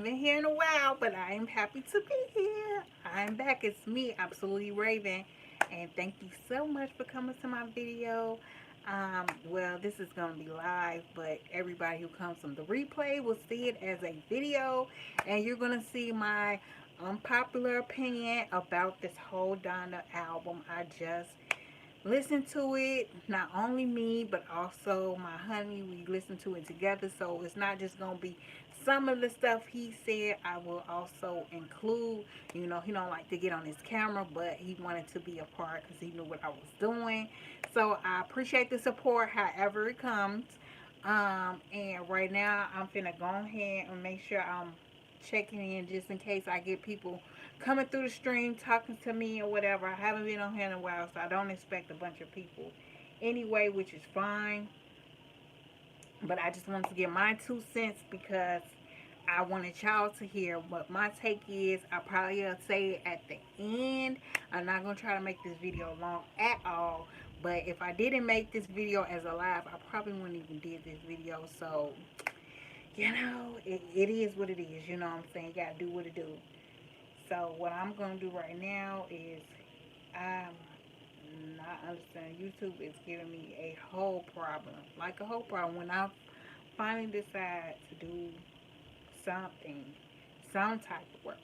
haven't been here in a while, but I am happy to be here. I'm back. It's me, Absolutely Raven, and thank you so much for coming to my video. Well, this is going to be live, but everybody who comes from the replay will see it as a video, and you're going to see my unpopular opinion about this whole Donda album. I just listen to it, not only me but also my honey. We listen to it together, so it's not just gonna be some of the stuff he said. I will also include, he don't like to get on his camera, but he wanted to be a part because he knew what I was doing. So I appreciate the support however it comes. And right now I'm finna go ahead and make sure I'm checking in just in case I get people coming through the stream talking to me or whatever. I haven't been on here in a while, so I don't expect a bunch of people anyway, which is fine. But I just wanted to get my 2 cents because I wanted y'all to hear what my take is. I probably will say it at the end. I'm not going to try to make this video long at all. But if I didn't make this video as a live, I probably wouldn't even did this video. So, it is what it is. You know what I'm saying? You got to do what it do. So what I'm going to do right now is I'm not understanding. YouTube is giving me a whole problem. Like a whole problem. When I finally decide to do something, some type of work,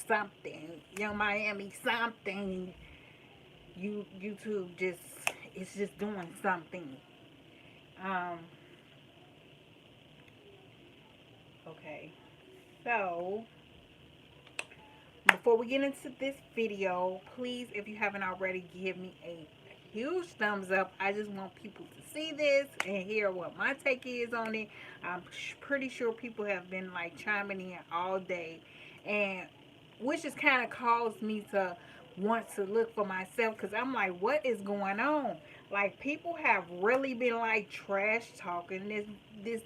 something, Young Miami, something, YouTube it's just doing something. Okay. So before we get into this video, please, if you haven't already, give me a huge thumbs up. I just want people to see this and hear what my take is on it. I'm pretty sure people have been like chiming in all day, and which has kind of caused me to want to look for myself, because I'm like, what is going on? Like, people have really been like trash talking this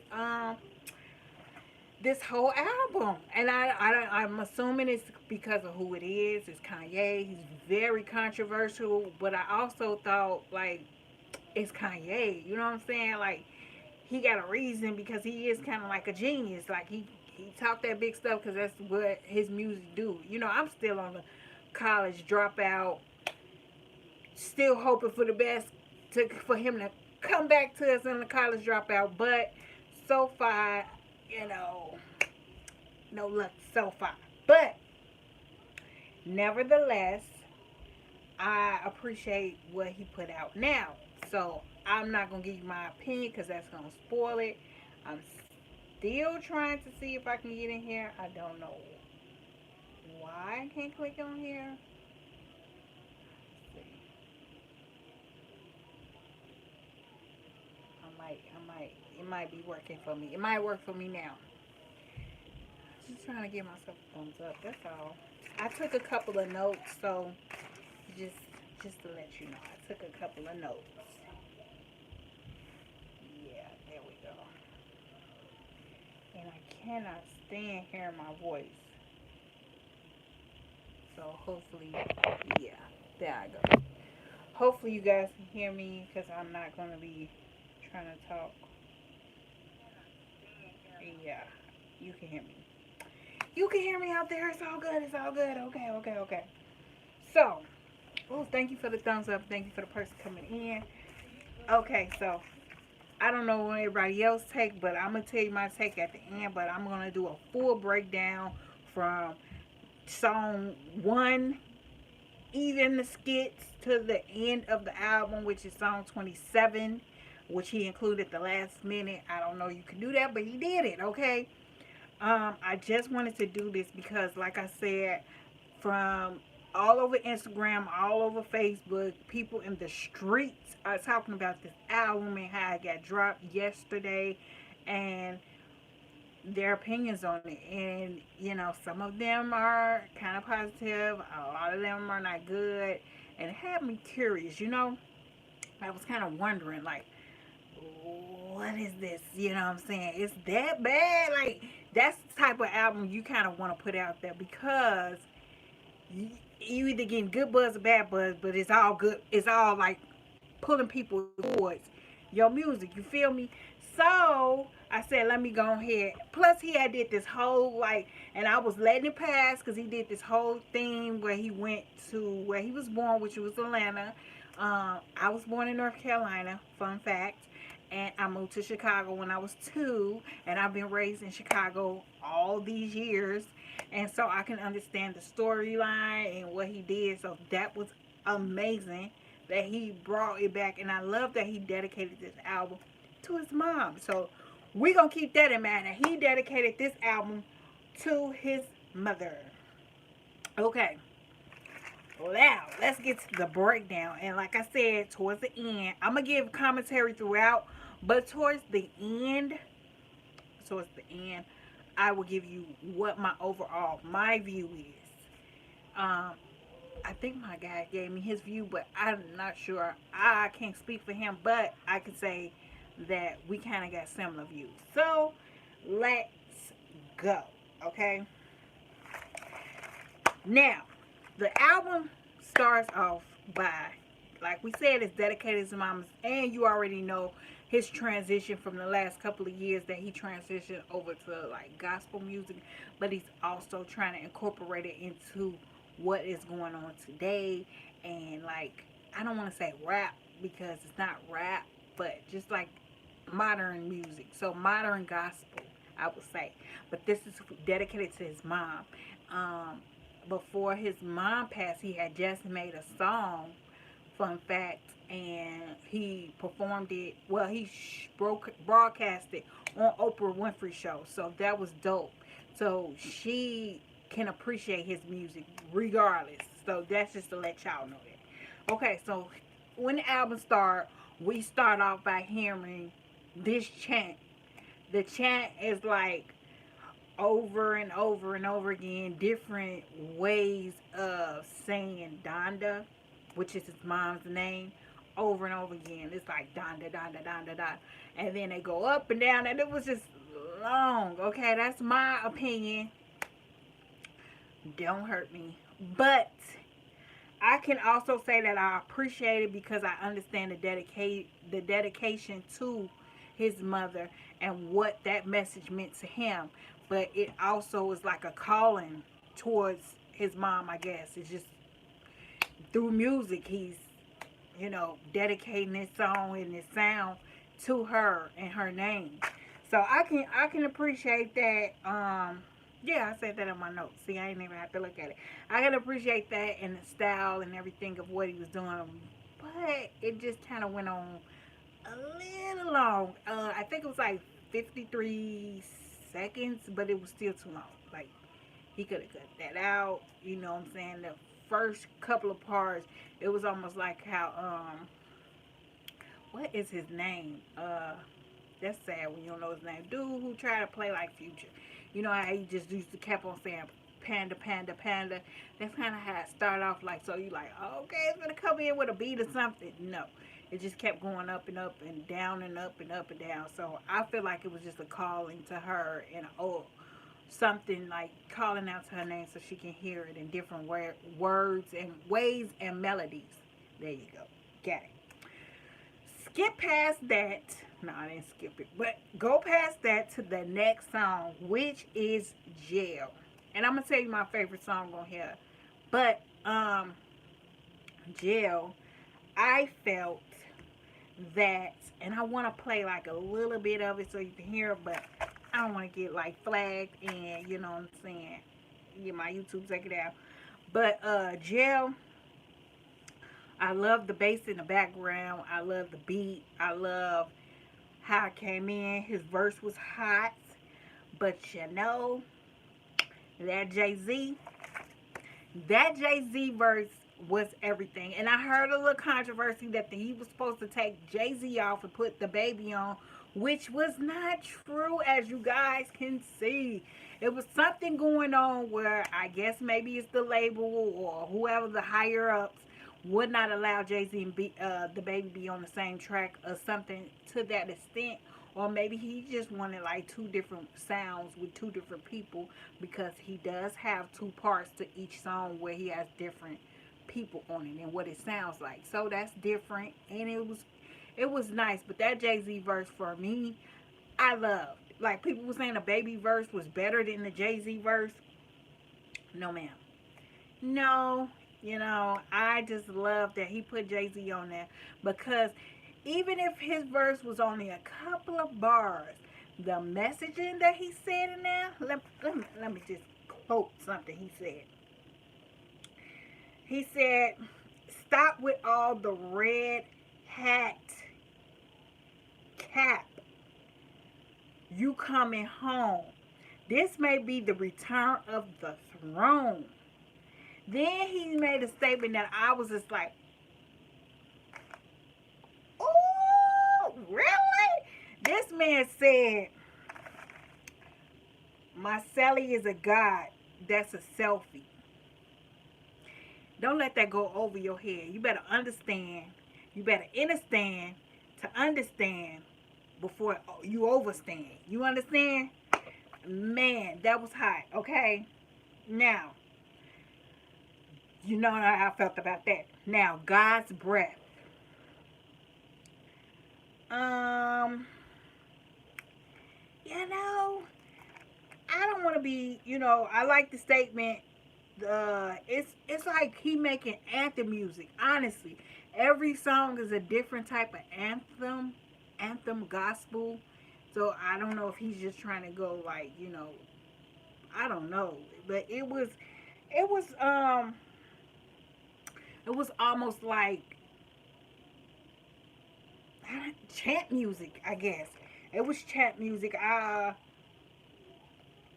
whole album, and I'm assuming it's because of who it is. It's Kanye. He's very controversial, but I also thought, like, it's Kanye. You know what I'm saying? Like, he got a reason because he is kind of like a genius. Like, he talk that big stuff because that's what his music do. I'm still on the college dropout, still hoping for the best for him to come back to us in the college dropout, but so far, no luck so far. But nevertheless, I appreciate what he put out now. So I'm not going to give you my opinion because that's going to spoil it. I'm still trying to see if I can get in here. I don't know why I can't click on here. Let's see. It might be working for me. It might work for me now. Just trying to give myself a thumbs up. That's all. I took a couple of notes, so just to let you know, I took a couple of notes. Yeah, there we go. And I cannot stand hearing my voice. So hopefully, yeah, there I go. Hopefully you guys can hear me, because I'm not going to be trying to talk. Yeah, you can hear me. You can hear me out there. It's all good. It's all good. Okay. So, thank you for the thumbs up. Thank you for the person coming in. Okay, so I don't know what everybody else take, but I'm going to tell you my take at the end. But I'm going to do a full breakdown from song 1, even the skits, to the end of the album, which is song 27, which he included the last minute. I don't know you can do that, but he did it, okay? I just wanted to do this because, like I said, from all over Instagram, all over Facebook, people in the streets are talking about this album and how it got dropped yesterday and their opinions on it. And, some of them are kind of positive, a lot of them are not good, and it had me curious, I was kind of wondering, like, what is this? You know what I'm saying? It's that bad? Like, that's the type of album you kind of want to put out there, because you either getting good buzz or bad buzz, but it's all good. It's all like pulling people towards your music. You feel me? So I said, let me go ahead. Plus, he had did this whole, like, and I was letting it pass because he did this whole thing where he went to where he was born, which was Atlanta. I was born in North Carolina, fun fact. And I moved to Chicago when I was 2, and I've been raised in Chicago all these years. And so I can understand the storyline and what he did. So that was amazing that he brought it back. And I love that he dedicated this album to his mom. So we're going to keep that in mind. And he dedicated this album to his mother. Okay. Now, let's get to the breakdown. And like I said, towards the end, I'm going to give commentary throughout. But towards the end, I will give you what my view is. I think my guy gave me his view, but I'm not sure. I can't speak for him, but I can say that we kind of got similar views. So, let's go, okay? Now, the album starts off by, like we said, it's dedicated to mamas, and you already know his transition from the last couple of years that he transitioned over to like gospel music, but he's also trying to incorporate it into what is going on today. And like, I don't want to say rap because it's not rap, but just like modern music, so modern gospel, I would say. But this is dedicated to his mom. Before his mom passed, he had just made a song, fun fact, and he performed it. Well, he broadcast it on Oprah Winfrey show, so that was dope. So she can appreciate his music regardless. So that's just to let y'all know that. Okay, so when the album starts, we start off by hearing this chant. The chant is like over and over and over again, different ways of saying Donda, which is his mom's name, over and over again. It's like Donda, Donda, Donda, Donda. And then they go up and down, and it was just long. Okay, that's my opinion. Don't hurt me. But I can also say that I appreciate it because I understand the dedication to his mother and what that message meant to him. But it also is like a calling towards his mom, I guess. It's just through music, he's, dedicating this song and this sound to her and her name. So I can appreciate that. Yeah, I said that in my notes. See, I ain't even have to look at it. I can appreciate that and the style and everything of what he was doing. But it just kind of went on a little long. I think it was like 53 seconds, but it was still too long. Like, he could have cut that out. You know what I'm saying? The first couple of parts, it was almost like how, what is his name? That's sad when you don't know his name. Dude who tried to play like Future. You know how he just used to kept on saying panda, panda, panda. That's kind of how it started off like. So you like, okay, it's going to come in with a beat or something. No. It just kept going up and up and down and up and up and down. So I feel like it was just a calling to her and something like calling out to her name so she can hear it in different words and ways and melodies. There you go. Got it. Skip past that. No, I didn't skip it. But go past that to the next song, which is Jail. And I'm going to tell you my favorite song on here. But, Jail, I felt that, and I want to play like a little bit of it so you can hear it, but I don't want to get like flagged and, you know what I'm saying, get my YouTube take it out. But, Jail, I love the bass in the background. I love the beat. I love how it came in. His verse was hot. But that Jay-Z verse was everything. And I heard a little controversy that he was supposed to take Jay-Z off and put the baby on, which was not true, as you guys can see. It was something going on where I guess maybe it's the label or whoever the higher ups would not allow Jay-Z and the baby be on the same track or something to that extent. Or maybe he just wanted like two different sounds with two different people, because he does have two parts to each song where he has different people on it and what it sounds like. So that's different, and it was nice. But that Jay-Z verse for me, I loved. like people were saying the Baby verse was better than the Jay-Z verse. No, ma'am. No, I just love that he put Jay-Z on there, because even if his verse was only a couple of bars, the messaging that he said in there, let me just quote something he said. He said, stop with all the red hat cap. You coming home. This may be the return of the throne. Then he made a statement that I was just like, oh, really? This man said, my Sally is a god. That's a selfie. Don't let that go over your head. You better understand. You better understand to understand before you overstand. You understand? Man, that was hot. Okay? Now, you know how I felt about that. Now, God's breath. I don't want to be, I like the statement. It's like he making anthem music. Honestly, every song is a different type of anthem gospel. So I don't know if he's just trying to go like, I don't know, but it was almost like chant music, I guess. It was chant music.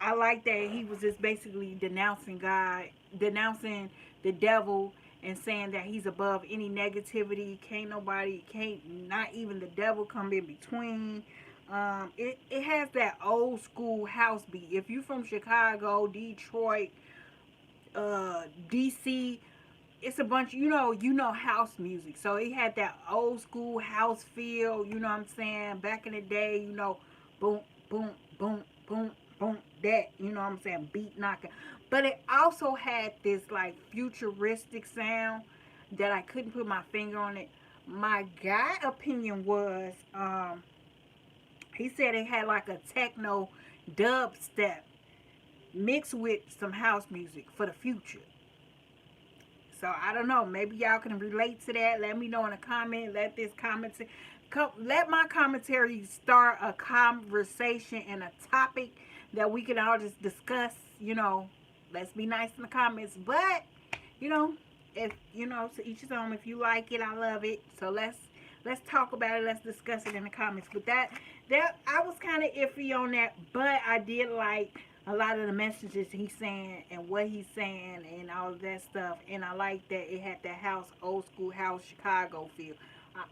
I like that he was just basically denouncing God, denouncing the devil, and saying that he's above any negativity. Not even the devil come in between. It has that old school house beat. If you from Chicago, Detroit, DC, it's a bunch, house music. So it had that old school house feel, you know what I'm saying? Back in the day, boom, boom, boom, boom, boom, that, you know what I'm saying? Beat knocking. But it also had this like futuristic sound that I couldn't put my finger on it. My guy opinion was, he said it had like a techno dubstep mixed with some house music for the future. So I don't know. Maybe y'all can relate to that. Let me know in a comment. Let my commentary start a conversation and a topic that we can all just discuss. Let's be nice in the comments. But if to each his own. If you like it, I love it. So let's talk about it. Let's discuss it in the comments. But that I was kind of iffy on that, but I did like a lot of the messages he's saying and what he's saying and all of that stuff. And I like that it had that old school house Chicago feel.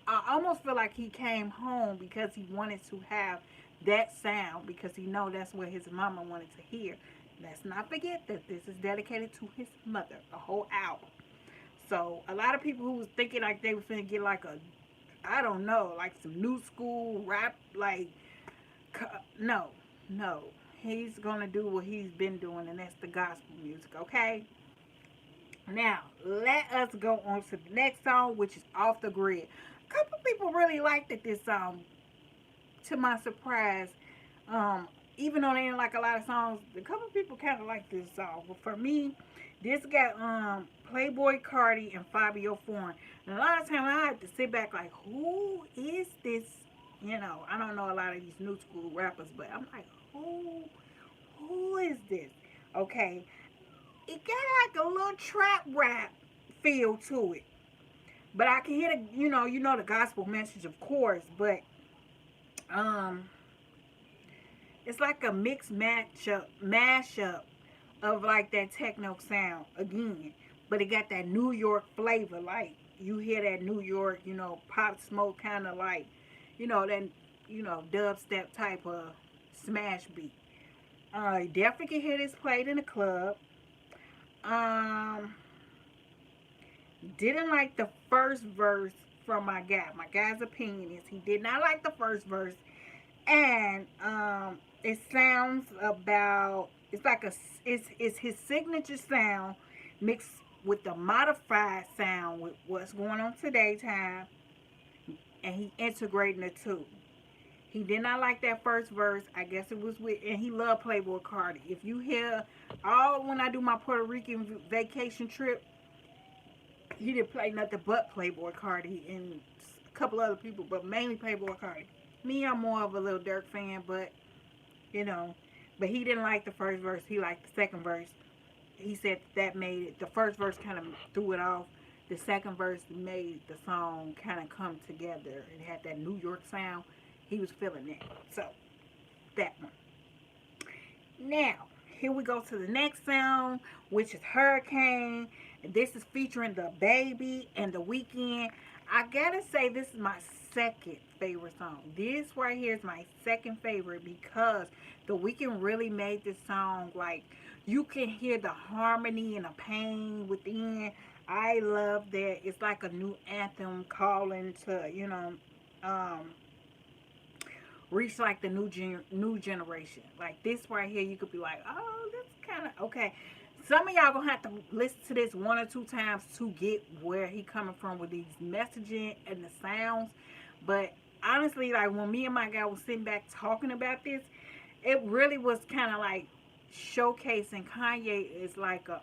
I almost feel like he came home because he wanted to have that sound, because he know that's what his mama wanted to hear. Let's not forget that this is dedicated to his mother, the whole album. So a lot of people who was thinking like they were finna get like I don't know, like some new school rap, like, no. He's gonna do what he's been doing, and that's the gospel music, okay? Now, let us go on to the next song, which is Off the Grid. A couple people really liked it, this song, to my surprise. Even though they didn't like a lot of songs, a couple people kind of like this song. But for me, this got Playboy Cardi and Fabio Foreign. And a lot of times I had to sit back like, who is this? I don't know a lot of these new school rappers, but I'm like, who is this? Okay. It got like a little trap rap feel to it. But I can hear the gospel message, of course, but it's like a mixed mashup of like that techno sound again. But it got that New York flavor, like you hear that New York, Pop Smoke kind of like, that, dubstep type of smash beat. You definitely can hear this played in the club. Didn't like the first verse from my guy. My guy's opinion is he did not like the first verse. And it sounds about, it's like it's his signature sound mixed with the modified sound with what's going on today time, and he integrating the two. He did not like that first verse. I guess it was with, and he loved Playboy Cardi. If you hear all when I do my Puerto Rican vacation trip, he didn't play nothing but Playboy Cardi and a couple other people, but mainly Playboy Cardi. Me, I'm more of a Lil Durk fan, but you know, but he didn't like the first verse. He liked the second verse. He said that made it. The first verse kind of threw it off. The second verse made the song kind of come together. It had that New York sound. He was feeling that. So that one. Now, here we go to the next song, which is Hurricane. And this is featuring The Baby and The Weeknd. I gotta say, this is my second favorite song. This right here is my second favorite because The Weeknd really made this song like you can hear the harmony and the pain within. I love that. It's like a new anthem calling to, reach like the new generation. Like this right here, you could be like, oh, that's kind of okay. Some of y'all gonna have to listen to this one or two times to get where he coming from with these messaging and the sounds. But honestly, like when me and my guy was sitting back talking about this, it really was kind of like showcasing Kanye is like a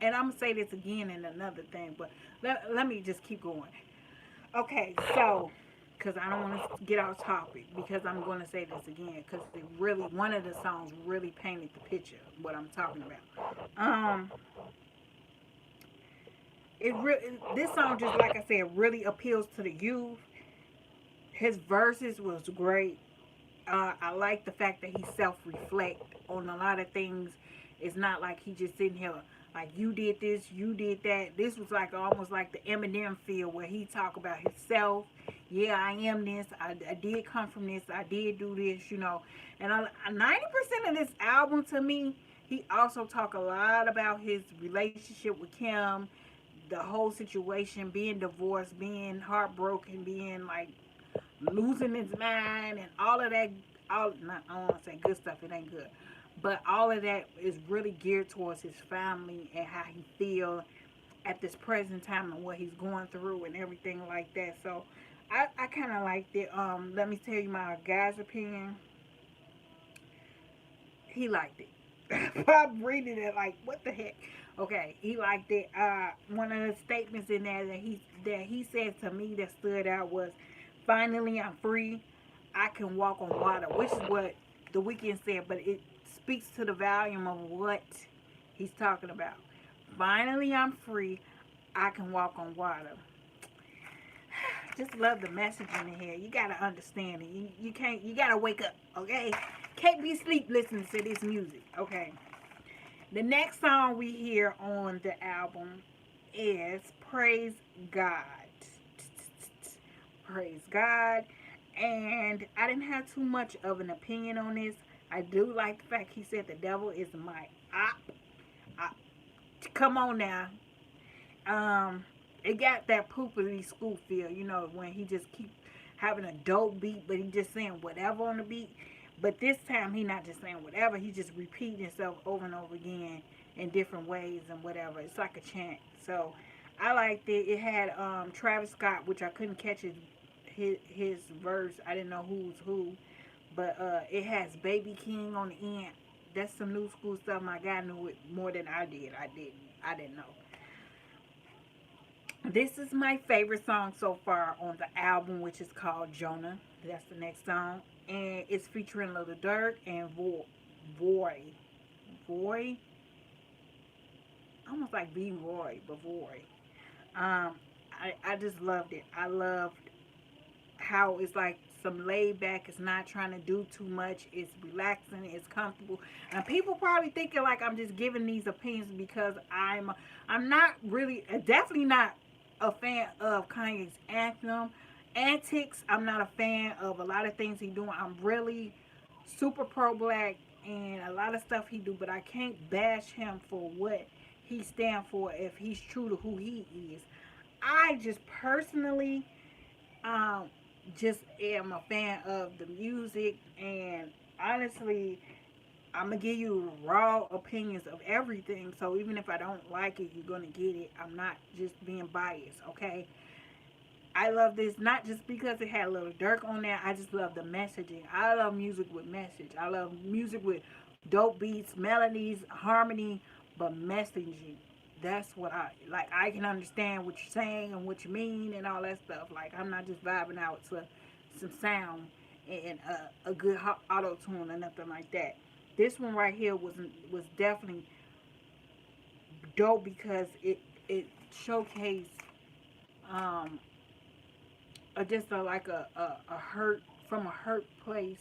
and I'm gonna say this again in another thing, but let me just keep going. Okay, so because I don't want to get off topic because I'm going to say this again because it really one of the songs really painted the picture of what I'm talking about. This song just like I said really appeals to the youth. His verses was great. I like the fact that he self-reflect on a lot of things. It's not like he just sitting here like you did this, you did that. This was like almost like the Eminem feel where he talk about himself. Yeah, I am this. I did come from this. I did do this, And 90% of this album to me, he also talk a lot about his relationship with Kim, the whole situation, being divorced, being heartbroken, being like losing his mind and all of that. I don't want to say good stuff, it ain't good, but all of that is really geared towards his family and how he feels at this present time and what he's going through and everything like that. So I kind of liked it. Let me tell you my guy's opinion. He liked it. I'm reading it like, what the heck? Okay, he liked it. One of the statements in there that he said to me that stood out was, "Finally, I'm free. I can walk on water," which is what The Weeknd said, but it speaks to the volume of what he's talking about. Finally, I'm free. I can walk on water. Just love the messaging in here. You gotta understand it. You can't. You gotta wake up. Okay. Can't be asleep listening to this music. Okay. The next song we hear on the album is "Praise God." Praise God. And I didn't have too much of an opinion on this. I do like the fact he said the devil is my op. Come on now. It got that poopity school feel, when he just keep having a dope beat, but he just saying whatever on the beat. But this time he not just saying whatever, he just repeating himself over and over again in different ways and whatever. It's like a chant. So I liked it. It had Travis Scott, which I couldn't catch his verse. I didn't know who was who. But it has Baby King on the end. That's some new school stuff. My guy knew it more than I did. I didn't know. This is my favorite song so far on the album, which is called Jonah. That's the next song. And it's featuring Lil Durk and Voy. Voy? Almost like B. Roy, but Voy. I just loved it. I loved how it's like some laid back. It's not trying to do too much. It's relaxing. It's comfortable. And people probably thinking like I'm just giving these opinions because I'm not really, definitely not a fan of Kanye's antics. I'm not a fan of a lot of things he doing. I'm really super pro black and a lot of stuff he do, but I can't bash him for what he stand for if he's true to who he is. I just personally just am a fan of the music, and honestly I'm gonna give you raw opinions of everything. So even if I don't like it, you're gonna get it. I'm not just being biased, okay? I love this not just because it had a little Dirk on there. I just love the messaging. I love music with message. I love music with dope beats, melodies, harmony, but messaging. That's what I like. I can understand what you're saying and what you mean and all that stuff. Like I'm not just vibing out to some sound and a good auto tune or nothing like that. This one right here was definitely dope because it showcased um just like a hurt from a hurt place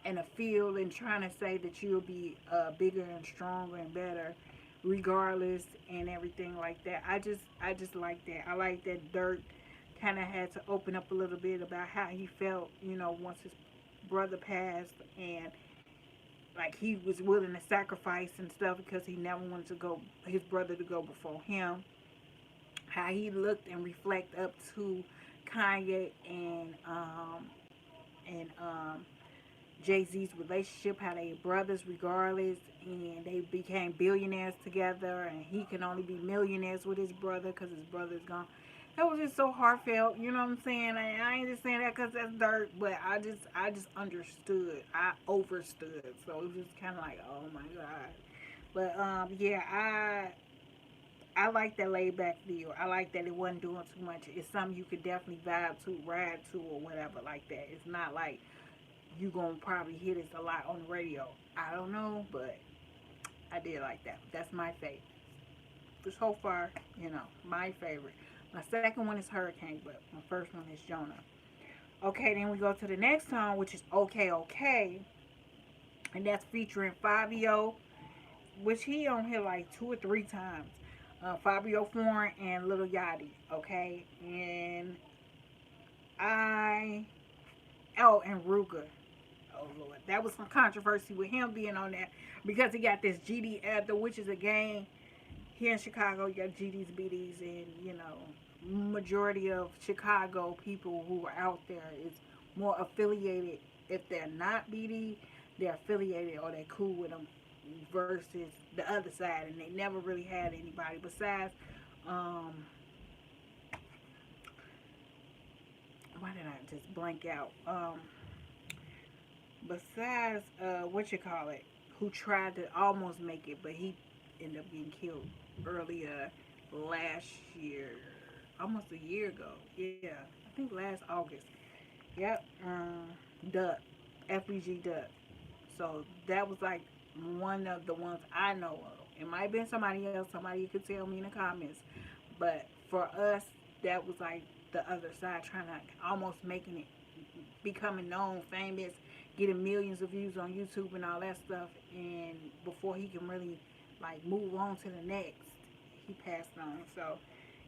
and a feel and trying to say that you'll be bigger and stronger and better regardless and everything like that. I just like that. I like that Dirk kind of had to open up a little bit about how he felt, once his brother passed, and like he was willing to sacrifice and stuff because he never wanted to go his brother to go before him. How he looked and reflect up to Kanye and Jay-Z's relationship, how they brothers regardless, and they became billionaires together, and he can only be millionaires with his brother because his brother's gone. That was just so heartfelt, you know what I'm saying? I ain't just saying that because that's dirt, but I just understood. I overstood. So it was just kind of like, oh my God. But yeah, I like that laid back feel. I like that it wasn't doing too much. It's something you could definitely vibe to, ride to, or whatever like that. It's not like you gonna probably hear this a lot on the radio. I don't know, but I did like that. That's my favorite. So far, my favorite. My second one is Hurricane, but my first one is Jonah. Okay, then we go to the next song, which is Okay Okay, and that's featuring Fabio, which he on here like 2 or 3 times. Fabio Foreign and Little Yachty, okay, and I and Ruger. Oh Lord, that was some controversy with him being on that because he got this GD Ether, which is a gang here in Chicago. You got GDs, BDs, and majority of Chicago people who are out there is more affiliated. If they're not BD, they're affiliated or they're cool with them versus the other side, and they never really had anybody besides. Um, why did I just blank out? Besides, what you call it, who tried to almost make it, but he ended up getting killed earlier last year, almost a year ago. Yeah, I think last August. Yep. Duck, FBG Duck. So that was like one of the ones I know of. It might have been somebody else. Somebody could tell me in the comments. But for us, that was like the other side trying to almost making it, becoming known, famous, getting millions of views on YouTube and all that stuff. And before he can really like move on to the next, he passed on. So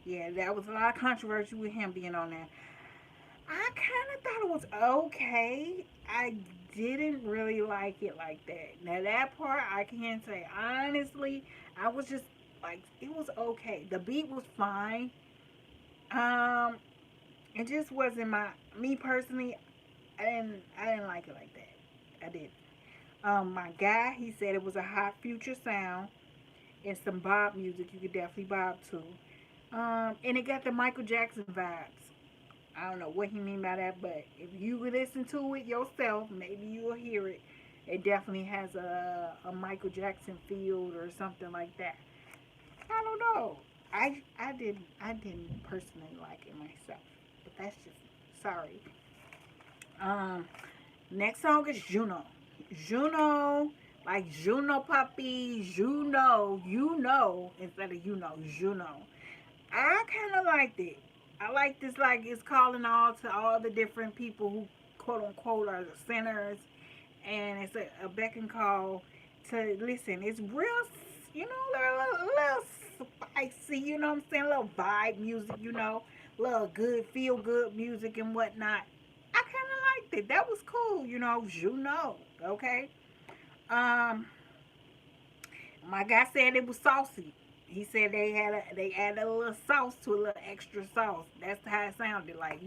yeah, that was a lot of controversy with him being on there. I kind of thought it was okay. I didn't really like it like that. Now that part I can't say honestly. I was just like, it was okay. The beat was fine. Um, it just wasn't me personally. I didn't like it like that. I did. My guy, he said it was a hot future sound and some Bob music. You could definitely Bob to. And it got the Michael Jackson vibes. I don't know what he mean by that, but if you listen to it yourself, maybe you'll hear it. It definitely has a Michael Jackson feel or something like that. I don't know. I didn't personally like it myself, but that's just sorry. Um, Next song is Juno. Juno, like Juno puppy, instead of Juno. I kind of liked it. I like this, like it's calling all to all the different people who quote unquote are the sinners, and it's a beck and call to listen. It's real, a little spicy, you know what I'm saying? A little vibe music, little good, feel good music and whatnot. I kind of liked it. That was cool, okay? Um, my guy said it was saucy. He said they added a little sauce to a little extra sauce. That's how it sounded like.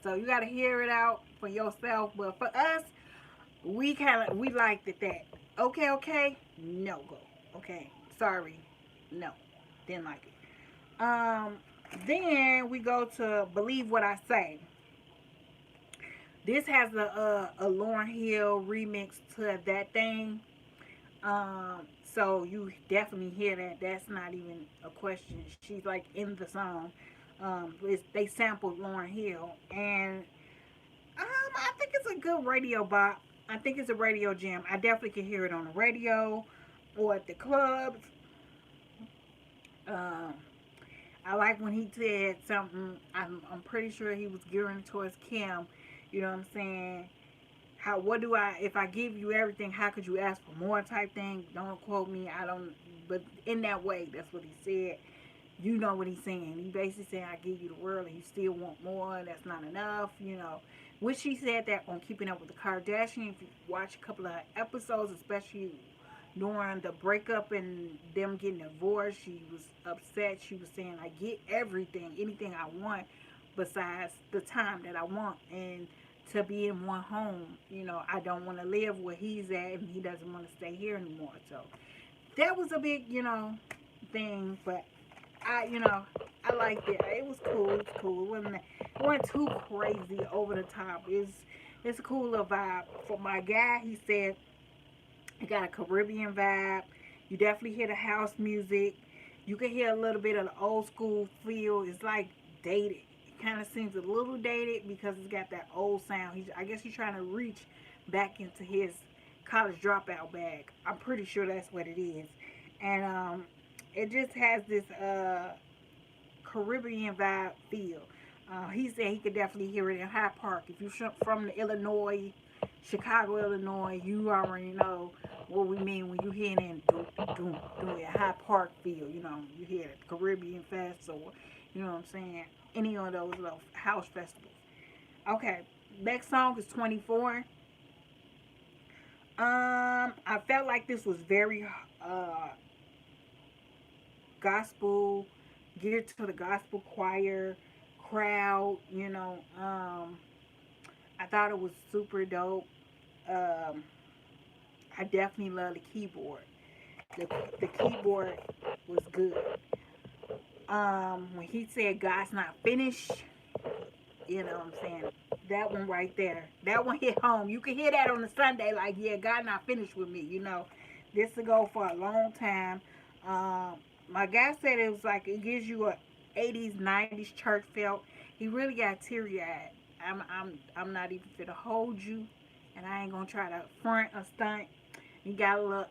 So you gotta hear it out for yourself. But for us, we liked it that. Okay, okay, no go. Okay, sorry, no, didn't like it. Then we go to Believe What I Say. This has a Lauryn Hill remix to That Thing. So you definitely hear that. That's not even a question. She's like in the song. They sampled Lauryn Hill, and I think it's a good radio bop. I think it's a radio jam. I definitely can hear it on the radio or at the clubs. Um, I like when he said something. I'm pretty sure he was gearing towards Kim. You know what I'm saying? How, what do I, if I give you everything, how could you ask for more type thing? Don't quote me. I don't, but in that way, that's what he said. You know what he's saying. He basically saying, I give you the world and you still want more. That's not enough, you know. Which she said that on Keeping Up with the Kardashians. If you watch a couple of episodes, especially during the breakup and them getting divorced, she was upset. She was saying, I get everything, anything I want besides the time that I want. And to be in one home, you know, I don't want to live where he's at and he doesn't want to stay here anymore. So that was a big, you know, thing. But you know, I liked it. It was cool. It was cool. It wasn't too crazy over the top. It's a cool little vibe. For my guy, he said it got a Caribbean vibe. You definitely hear the house music. You can hear a little bit of the old school feel. It's like dated. It kind of seems a little dated because it's got that old sound. I guess he's trying to reach back into his college dropout bag. I'm pretty sure that's what it is. And it just has this Caribbean vibe feel. He said he could definitely hear it in High Park. If you're from the Illinois, Chicago, Illinois, you already know what we mean when you hear it in a High Park feel. You know, you hear the Caribbean Fest or, you know what I'm saying, any of those little house festivals. Okay, next song is 24. I felt like this was very gospel, geared to the gospel choir crowd, you know. I thought it was super dope. Um, I definitely love the keyboard. The keyboard was good. When he said God's not finished, you know what I'm saying? That one right there. That one hit home. You can hear that on the Sunday, like, yeah, God not finished with me, you know. This will go for a long time. My guy said it was like it gives you a 80s, 90s church felt. He really got teary eyed. I'm not even fit to hold you, and I ain't gonna try to front or stunt. You got a little,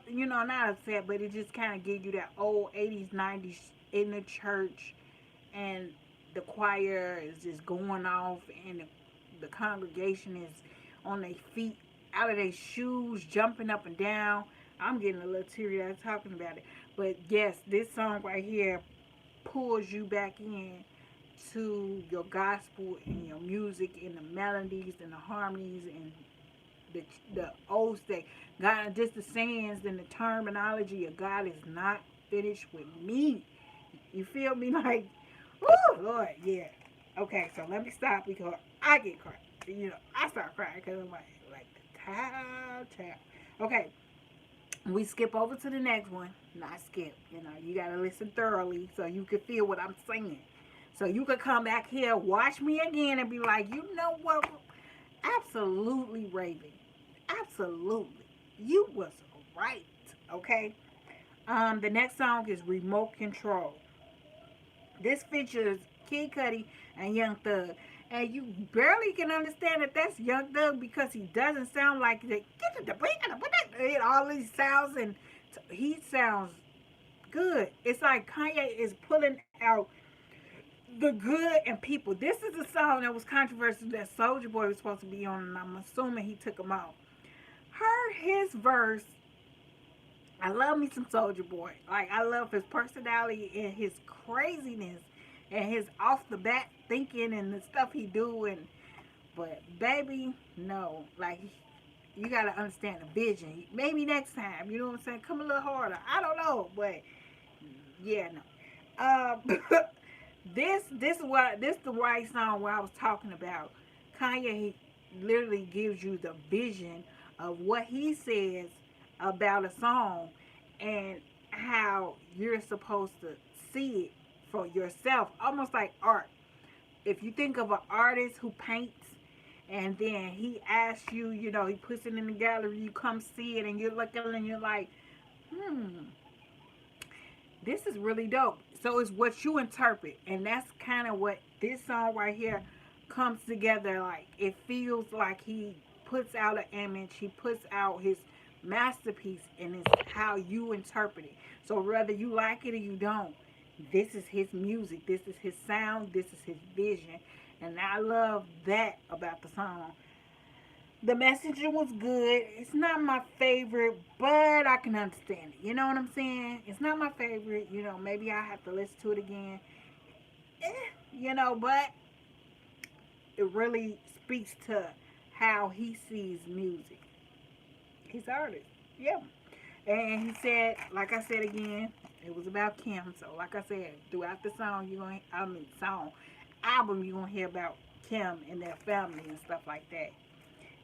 you know, not upset, but it just kind of gives you that old 80s, 90s in the church, and the choir is just going off, and the congregation is on their feet, out of their shoes, jumping up and down. I'm getting a little teary eyed talking about it. But yes, this song right here pulls you back in to your gospel and your music and the melodies and the harmonies and the old state. God, just the sayings and the terminology of God is not finished with me. You feel me? Like, oh Lord, yeah. Okay, so let me stop because I get crying. You know, I start crying because I'm like the tap. Okay, we skip over to the next one. Not skip. You know, you gotta listen thoroughly so you can feel what I'm saying. So you could come back here, watch me again, and be like, you know what? Absolutely, Raven. Absolutely. You was right. Okay. The next song is Remote Control. This features Kid Cudi and Young Thug. And you barely can understand that that's Young Thug because he doesn't sound like the all these sounds, and he sounds good. It's like Kanye is pulling out the good and people. This is a song that was controversial that Soulja Boy was supposed to be on, and I'm assuming he took him out. Heard his verse. I love me some Soulja Boy. Like, I love his personality and his craziness and his off the bat thinking and the stuff he do. And but baby, no, like, you gotta understand the vision. Maybe next time, you know what I'm saying? Come a little harder. I don't know, but yeah, no. This is the right song where I was talking about. Kanye literally gives you the vision of what he says about a song and how you're supposed to see it for yourself, almost like art. If you think of an artist who paints and then he asks you, you know, he puts it in the gallery, you come see it and you're looking and you're like, hmm, this is really dope. So it's what you interpret, and that's kind of what this song right here comes together. Like, it feels like he puts out an image, he puts out his masterpiece, and it's how you interpret it. So whether you like it or you don't, this is his music, this is his sound, this is his vision, and I love that about the song. The messenger was good. It's not my favorite, but I can understand it. You know what I'm saying? It's not my favorite. You know, maybe I have to listen to it again. You know, but it really speaks to how he sees music. He's an artist. Yeah. And he said, like I said again, it was about Kim. So, like I said, throughout the song, album, you're going to hear about Kim and their family and stuff like that.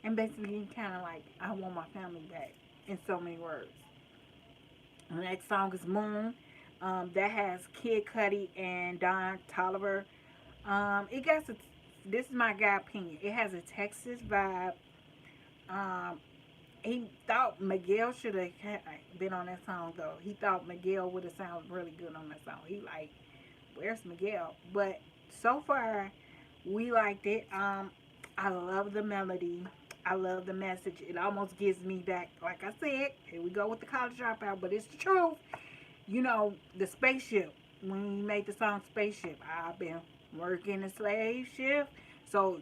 And basically, kind of like, I want my family back in so many words. The next song is Moon. That has Kid Cudi and Don Toliver. This is my guy opinion. It has a Texas vibe. He thought Miguel should have been on that song, though. He thought Miguel would have sounded really good on that song. He like, where's Miguel? But so far, we liked it. I love the melody. I love the message. It almost gives me back, like I said, here we go with the college dropout, but it's the truth. You know, the spaceship. When you made the song Spaceship, I've been working a slave shift. So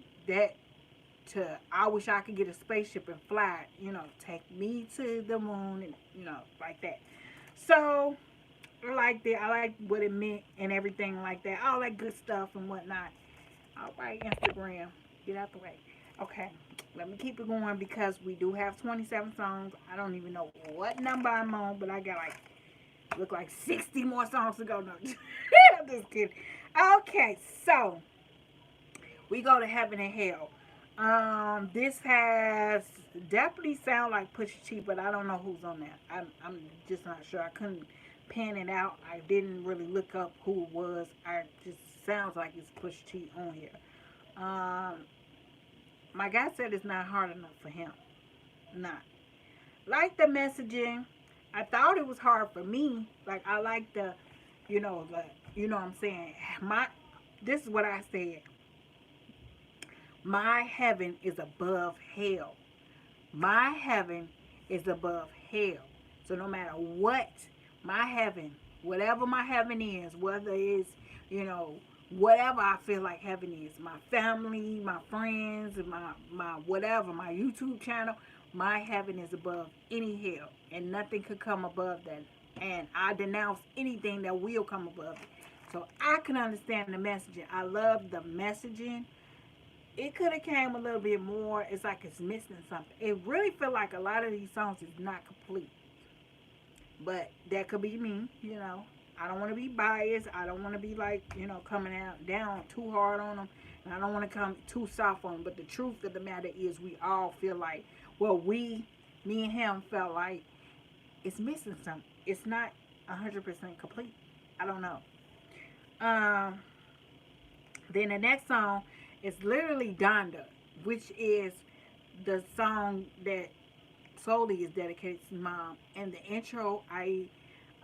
I wish I could get a spaceship and fly, you know, take me to the moon and, you know, like that. So, I liked it. I liked what it meant and everything like that. All that good stuff and whatnot. All right, Instagram. Get out the way. Okay, let me keep it going because we do have 27 songs. I don't even know what number I'm on, but I got look like 60 more songs to go. No, I'm just kidding. Okay, so we go to Heaven and Hell. This has definitely sound like Pusha T, but I don't know who's on that. I'm just not sure. I couldn't pan it out. I didn't really look up who it was. I just sounds like it's Pusha T on here. My guy said it's not hard enough for him. Not. Like the messaging, I thought it was hard for me. Like, I like you know what I'm saying. This is what I said. My heaven is above hell. My heaven is above hell. So no matter what, my heaven, whatever my heaven is, whether it's, you know, whatever I feel like heaven is, my family, my friends, my whatever, my YouTube channel, my heaven is above any hell, and nothing could come above that. And I denounce anything that will come above it. So I can understand the messaging. I love the messaging. It could have came a little bit more. It's like it's missing something. It really feel like a lot of these songs is not complete. But that could be me, you know. I don't want to be biased. I don't want to be like, you know, coming out down too hard on them. And I don't want to come too soft on them. But the truth of the matter is we all feel like, well, me and him felt like it's missing something. It's not 100% complete. I don't know. Then the next song is literally Donda, which is the song that solely is dedicated to mom. And the intro, I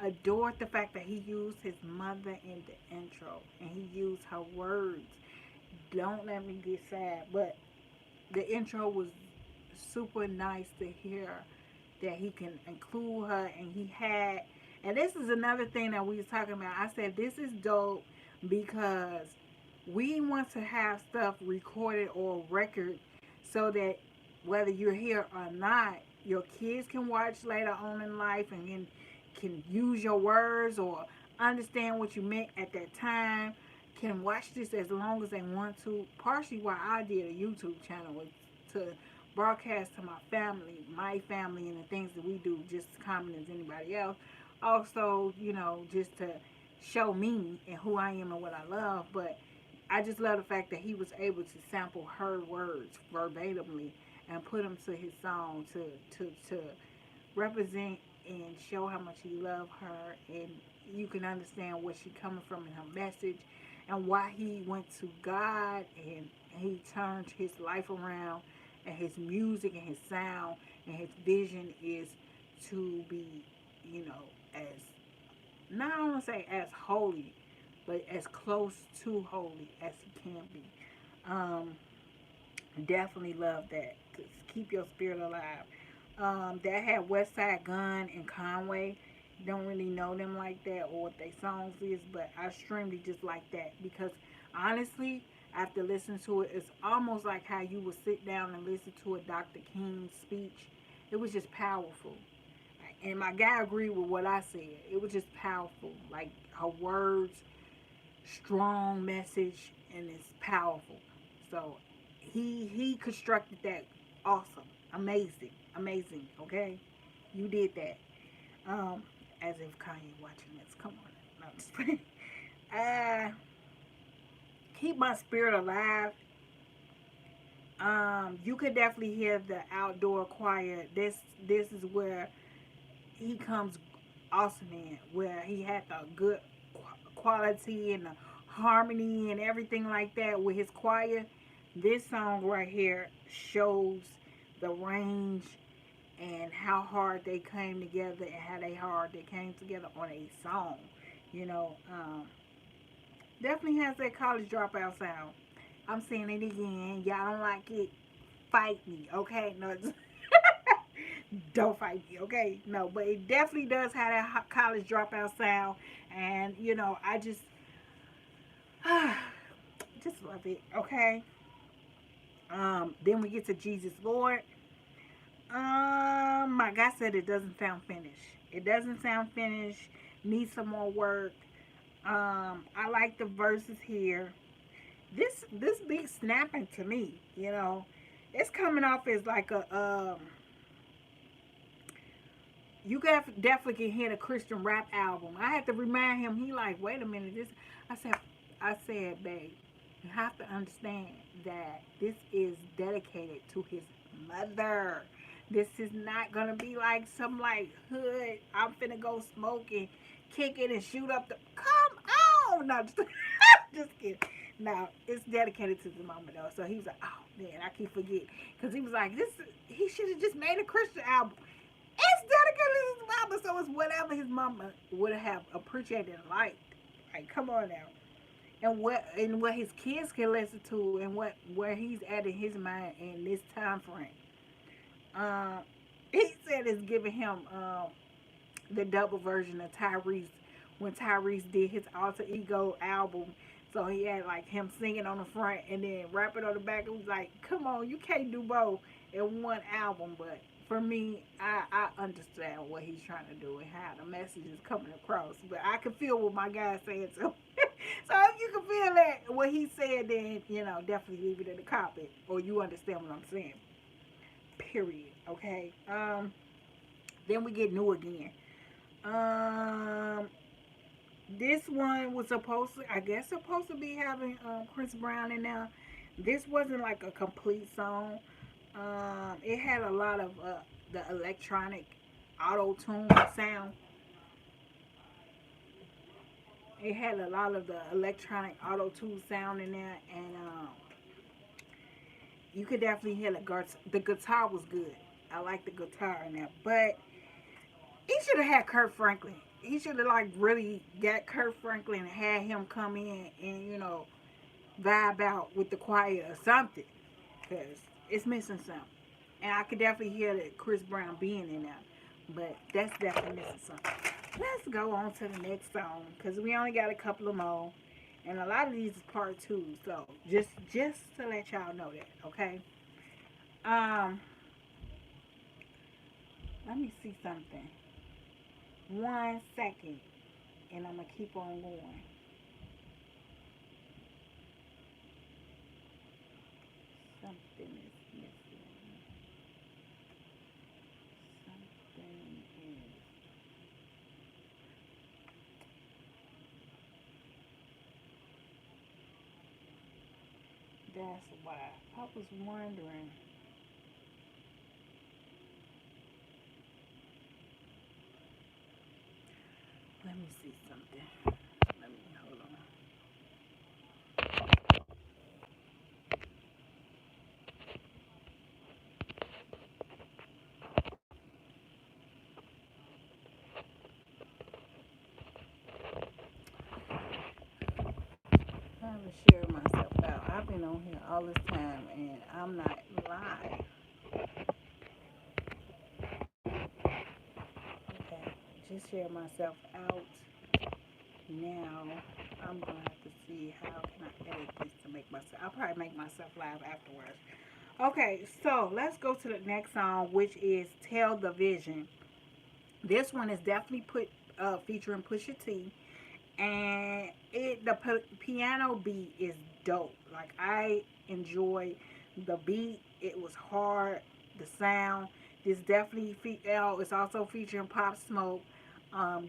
adored the fact that he used his mother in the intro and he used her words. Don't let me get sad, but the intro was super nice to hear that he can include her, and this is another thing that we was talking about. I said this is dope because we want to have stuff recorded or record so that whether you're here or not, your kids can watch later on in life and can use your words or understand what you meant at that time, can watch this as long as they want to. Partially why I did a YouTube channel was to broadcast to my family and the things that we do just as common as anybody else. Also, you know, just to show me and who I am and what I love. But I just love the fact that he was able to sample her words verbatimly and put them to his song to represent and show how much he loved her, and you can understand where she coming from in her message and why he went to God and he turned his life around, and his music and his sound and his vision is to be, you know, as not I want to say as holy, but as close to holy as he can be. Um, Definitely love that. To keep your spirit alive. That had West Side Gun and Conway. Don't really know them like that or what their songs is, but I streamed it just like that because honestly, after listening to it, it's almost like how you would sit down and listen to a Dr. King speech. It was just powerful. And my guy agreed with what I said. It was just powerful. Like her words, strong message, and it's powerful. So he constructed that awesome, amazing, amazing. Okay, you did that. Um, as if Kanye watching this. Come on, no, I'm just playing. Uh, Keep my spirit alive. You could definitely hear the outdoor choir. This is where he comes awesome in, where he had the good quality and the harmony and everything like that with his choir. This song right here shows the range and how hard they came together and how they came together on a song. You know, definitely has that college dropout sound. I'm saying it again. Y'all don't like it? Fight me, okay? No, don't fight me, okay? No, but it definitely does have that college dropout sound, and you know, I just, just love it, okay? Then we get to Jesus Lord. My guy said it doesn't sound finished. It doesn't sound finished. Needs some more work. I like the verses here. This beat snapping to me. You know, it's coming off as like a you definitely can hear the Christian rap album. I had to remind him. He like, wait a minute. This I said babe, you have to understand that this is dedicated to his mother. This is not gonna be like some like hood. I'm finna go smoke and kick it and shoot up the. Come on, no, just, just kidding. No, it's dedicated to the mama though. So he was like, oh man, I keep forgetting because he was like, this. He should have just made a Christian album. It's dedicated to his mama, so it's whatever his mama would have appreciated and liked. Like, come on now. And what his kids can listen to and where he's at in his mind in this time frame. Um, he said it's giving him the double version of Tyrese when Tyrese did his alter ego album. So he had like him singing on the front and then rapping on the back. It was like, come on, you can't do both in one album. But for me, I understand what he's trying to do and how the message is coming across. But I can feel what my guy's saying too. So if you can feel that what he said, then you know definitely leave it in the comment or you understand what I'm saying. Period. Okay. Then we get new again. Um, this one was supposed to be having Chris Brown in there. This wasn't like a complete song. It had a lot of the electronic auto tune sound. It had a lot of the electronic auto tune sound in there, and you could definitely hear the guitar was good. I like the guitar in there, but he should have had Kurt Franklin. He should have like really got Kurt Franklin and had him come in and vibe out with the choir or something, cause it's missing something. And I could definitely hear that Chris Brown being in there, but that's definitely missing something. Let's go on to the next song because we only got a couple of more, and a lot of these is part two. So just to let y'all know that, okay? Um, Let me see something. 1 second, and I'm gonna keep on going. Something is missing. Something is. That's why I was wondering. Let me see something. Let me hold on. I haven't shared myself out. I've been on here all this time and I'm not live. Okay, just share myself out. Now I'm gonna have to see how can I edit this to make myself. I'll probably make myself live afterwards. Okay, so let's go to the next song, which is "Tell the Vision." This one is definitely featuring Pusha T, and the piano beat is dope. Like I enjoy the beat. It was hard. The sound. This definitely it's also featuring Pop Smoke.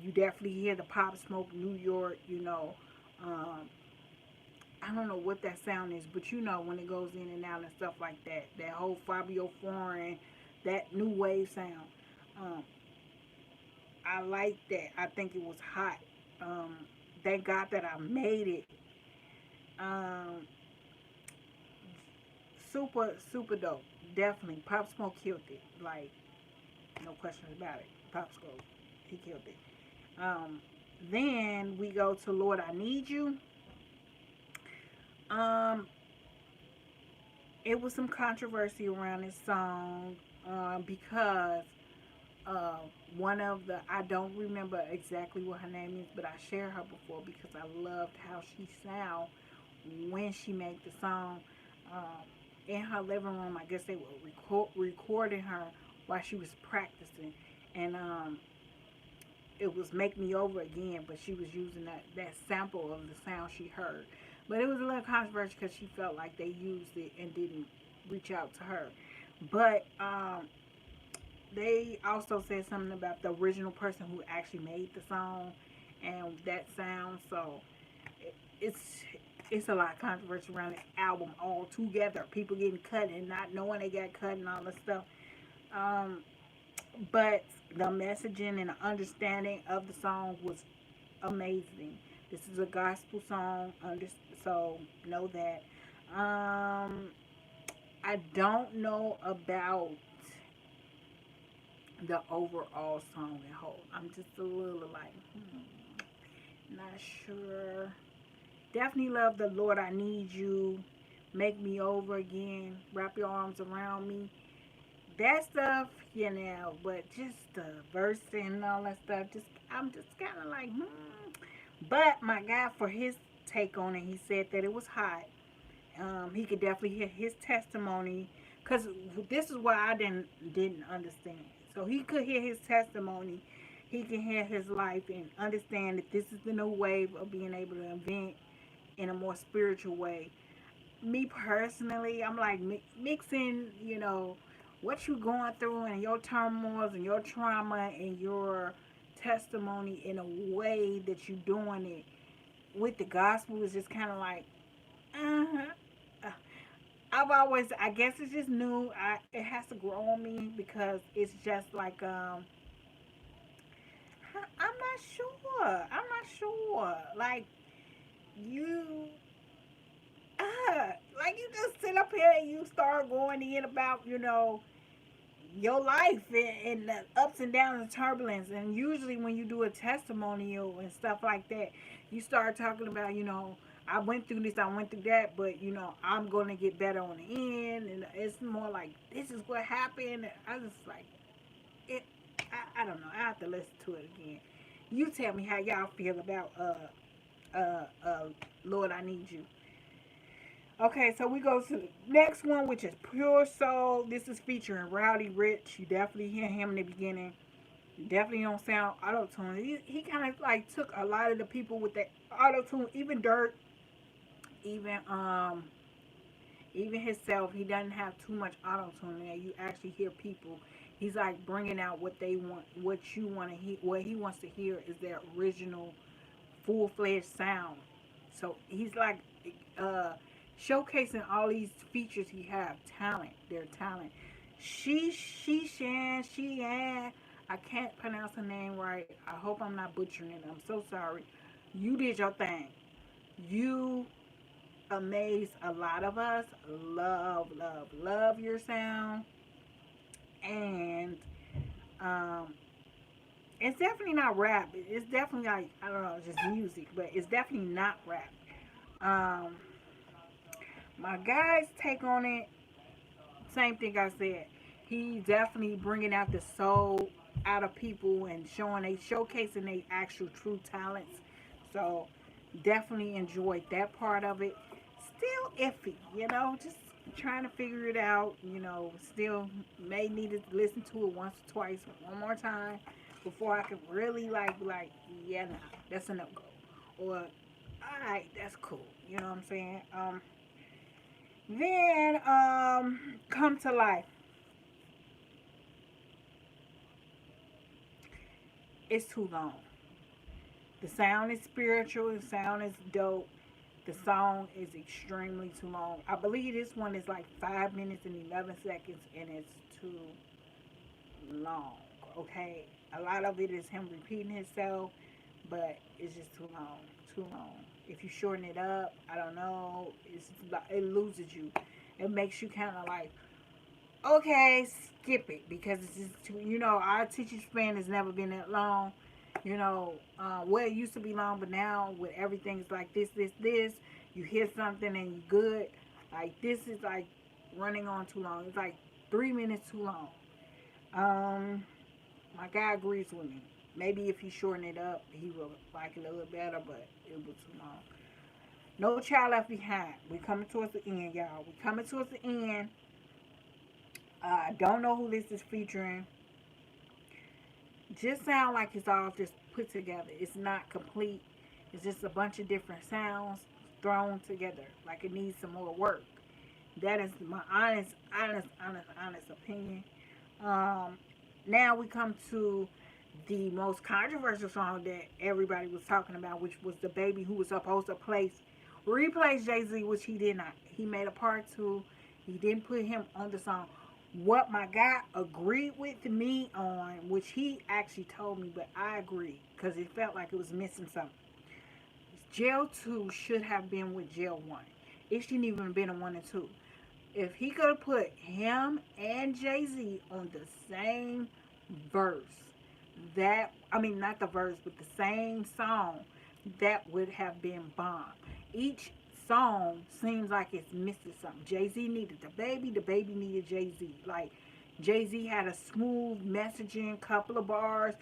You definitely hear the Pop Smoke New York. Um, I don't know what that sound is, but when it goes in and out and stuff like that. That whole Fabio Foreign, that new wave sound. Um, I like that. I think it was hot. Um, thank God that I made it. Um, super dope. Definitely, Pop Smoke killed it. Like no questions about it. Pop Smoke, he killed it. Um, then we go to Lord I Need You. Um, it was some controversy around this song because uh, one of the I don't remember exactly what her name is, but I shared her before because I loved how she sound when she made the song. Um, in her living room, I guess they were recording her while she was practicing, and it was "Make Me Over Again," but she was using that sample of the sound she heard. But it was a little controversial because she felt like they used it and didn't reach out to her. But they also said something about the original person who actually made the song and that sound. So it's it's a lot of controversy around this album altogether. People getting cut and not knowing they got cut and all this stuff. Um, but the messaging and the understanding of the song was amazing. This is a gospel song, so know that. I don't know about the overall song at whole. I'm just a little like, not sure. Definitely love the Lord I Need You, Make Me Over Again, Wrap Your Arms Around Me. That stuff, but just the verse and all that stuff, I'm just kind of like, But my guy, for his take on it, he said that it was hot. He could definitely hear his testimony, because this is why I didn't understand. So he could hear his testimony. He can hear his life and understand that this is the new wave of being able to invent in a more spiritual way. Me personally, I'm like mixing, what you going through and your turmoils and your trauma and your testimony in a way that you doing it with the gospel is just kind of like, uh-huh. Uh, I guess it's just new. It has to grow on me because it's just like, I'm not sure. I'm not sure. You, like you just sit up here and you start going in about, your life and the ups and downs and turbulence. And usually when you do a testimonial and stuff like that, you start talking about, I went through this, I went through that, but I'm gonna get better on the end. And it's more like this is what happened. I just like it. I don't know. I have to listen to it again. You tell me how y'all feel about Lord I Need You. Okay, so we go to the next one, which is Pure Soul. This is featuring Rowdy Rich. You definitely hear him in the beginning. Definitely don't sound auto tune. He kind of like took a lot of the people with the auto tune, even Dirt, even even himself. He doesn't have too much auto tune there. You actually hear people. He's like bringing out what they want, what you want to hear. What he wants to hear is their original, full fledged sound. So he's like uh, showcasing all these features he have. Talent, their talent. She, Shan, she, and I can't pronounce her name right. I hope I'm not butchering it. I'm so sorry. You did your thing. You amazed a lot of us. Love, love, love your sound. And um, it's definitely not rap. It's definitely like, I don't know, just music, but it's definitely not rap. Um, my guy's take on it, same thing I said. He definitely bringing out the soul out of people and showcasing their actual true talents. So definitely enjoyed that part of it. Still iffy, just trying to figure it out. Still may need to listen to it once or twice, one more time before I can really like, yeah, nah, that's a no go. Or all right, that's cool. You know what I'm saying? Then come to life. It's too long. The sound is spiritual. The sound is dope. The song is extremely too long. I believe this one is like 5 minutes and 11 seconds, and it's too long. Okay, a lot of it is him repeating himself, but it's just too long. Too long. If you shorten it up, I don't know. It loses you. It makes you kind of like, okay, skip it because it's just too. Our attention span has never been that long. Well, it used to be long, but now with everything, it's like this. You hear something and you good. Like this is like running on too long. It's like 3 minutes too long. Um, my guy agrees with me. Maybe if he shortened it up, he will like it a little better, but it was too long. No Child Left Behind. We coming towards the end, y'all. We coming towards the end. I don't know who this is featuring. Just sound like it's all just put together. It's not complete. It's just a bunch of different sounds thrown together. Like it needs some more work. That is my honest opinion. Um, Now we come to the most controversial song that everybody was talking about, which was the baby who was supposed to replace Jay-Z, which he did not. He made a part two. He didn't put him on the song. What my guy agreed with me on, which he actually told me, but I agreed because it felt like it was missing something. Jail 2 should have been with Jail 1. It shouldn't even have been a 1 and 2. If he could have put him and Jay-Z on the same verse, I mean, not the verse, but the same song, that would have been bomb. Each song seems like it's missing something. Jay-Z needed the baby needed Jay-Z. Like, Jay-Z had a smooth messaging, couple of bars.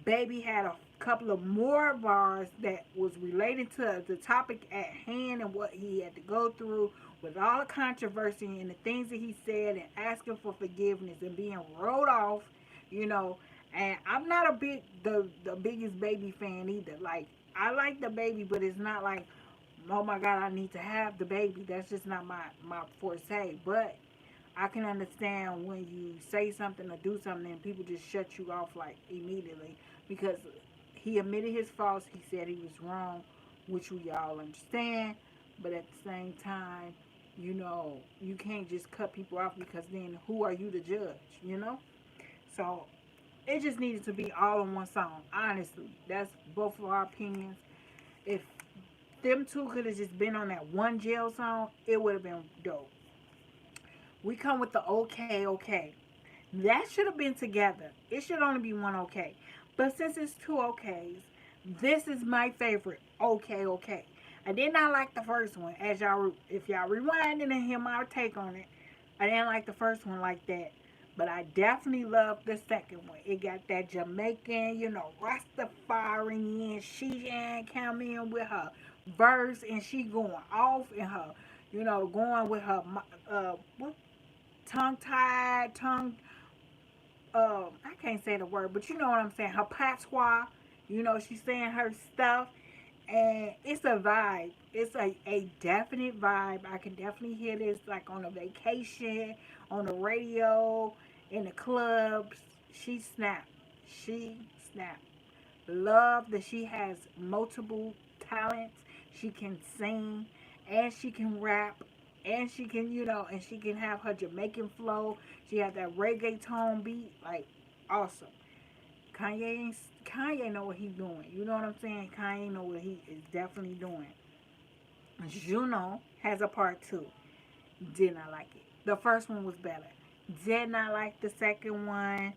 Baby had a couple of more bars that was related to the topic at hand and what he had to go through with all the controversy and the things that he said and asking for forgiveness and being wrote off, you know. And I'm not the biggest baby fan either. Like, I like the baby, but it's not like, oh my God, I need to have the baby. That's just not my forte. But I can understand when you say something or do something and people just shut you off like immediately because he admitted his faults. He said he was wrong, which we all understand. But at the same time, you can't just cut people off because then who are you to judge? So it just needed to be all in one song. Honestly, that's both of our opinions. If them two could have just been on that one jail song, it would have been dope. We come with the okay, okay. That should have been together. It should only be one okay. But since it's two okays, this is my favorite okay, okay. I did not like the first one. If y'all rewind and hear my take on it, I didn't like the first one like that. But I definitely love the second one. It got that Jamaican, Rastafarian. She come in with her verse and she going off in her, going with her what tongue tied, I can't say the word, but you know what I'm saying. Her patois, she's saying her stuff, and it's a vibe. It's a definite vibe. I can definitely hear this like on a vacation, on the radio, in the clubs. She snapped. She snapped. Love that she has multiple talents. She can sing and she can rap and she can, and she can have her Jamaican flow. She has that reggaeton beat, like awesome. Kanye know what he's doing. You know what I'm saying? Kanye know what he is definitely doing. Juno has a part 2. Did not like it. The first one was better. Did not like the second one.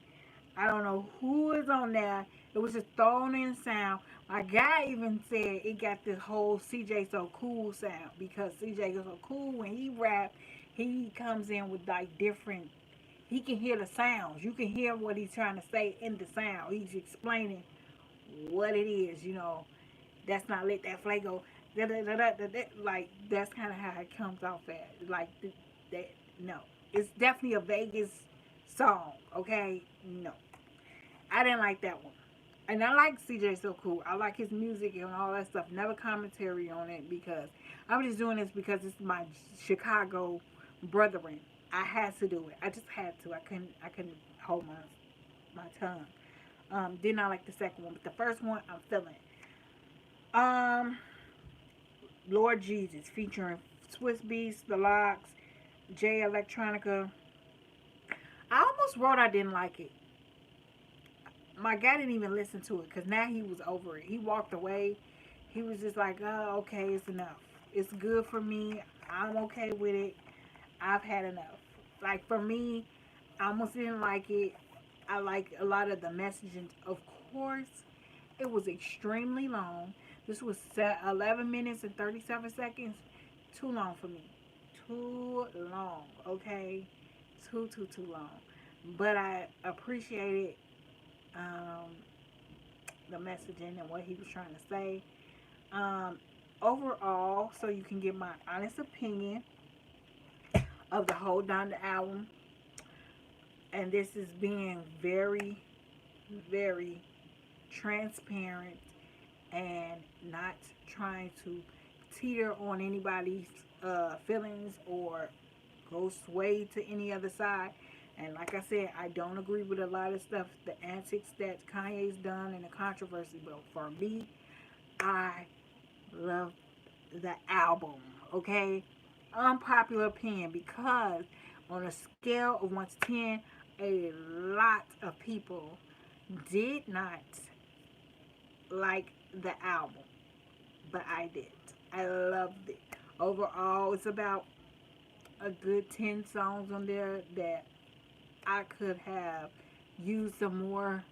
I don't know who is on there. It was just thrown in sound. My guy even said it got this whole CJ So Cool sound, because CJ So Cool, when he rap, he comes in with like different, he can hear the sounds. You can hear what he's trying to say in the sound. He's explaining what it is, That's not let that flay go. Da, da, da, da, da, da. Like, that's kind of how it comes off at. Like, that, no. It's definitely a Vegas song, okay? No. I didn't like that one. And I like CJ So Cool. I like his music and all that stuff. Never commentary on it, because I'm just doing this because it's my Chicago brethren. I had to do it. I just had to. I couldn't hold my tongue. Did not like the second one, but the first one I'm feeling. Lord Jesus featuring Swiss Beats, The Locks, J Electronica. I almost wrote I didn't like it. My guy didn't even listen to it, because now he was over it. He walked away. He was just like, oh, okay, it's enough. It's good for me. I'm okay with it. I've had enough. Like, for me, I almost didn't like it. I like a lot of the messaging. Of course, it was extremely long. This was 11 minutes and 37 seconds. Too long for me. Too long, okay? Too long. But I appreciated the messaging and what he was trying to say. Overall, so you can get my honest opinion of the whole Donda album. And this is being very, very transparent and not trying to teeter on anybody's feelings or go sway to any other side. And like I said, I don't agree with a lot of stuff, the antics that Kanye's done and the controversy. But for me, I love the album, okay? Unpopular opinion, because on a scale of 1 to 10, a lot of people did not like the album, but I did. I loved it. Overall, it's about a good 10 songs on there that I could have used some more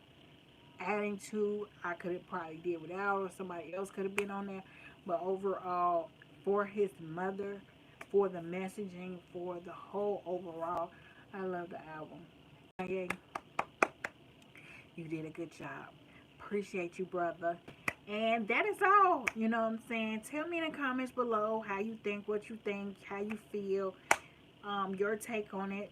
adding to. I could have probably did without, or somebody else could have been on there. But overall, for his mother, for the messaging, for the whole overall, I love the album. Kanye, you did a good job. Appreciate you, brother. And that is all. You know what I'm saying? Tell me in the comments below how you think, what you think, how you feel, your take on it.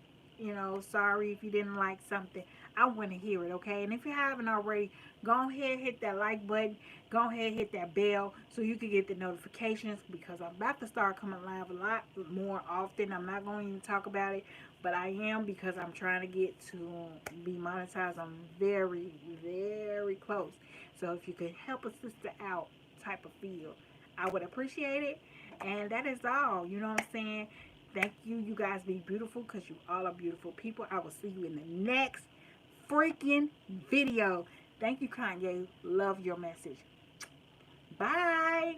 Sorry if you didn't like something. I want to hear it, okay? And if you haven't already, go ahead, hit that like button. Go ahead, hit that bell so you can get the notifications, because I'm about to start coming live a lot more often. I'm not going to even talk about it, but I am, because I'm trying to get to be monetized. I'm very, very close. So if you could help a sister out type of feel, I would appreciate it. And that is all. You know what I'm saying? Thank you. You guys be beautiful, because you all are beautiful people. I will see you in the next freaking video. Thank you, Kanye. Love your message. Bye.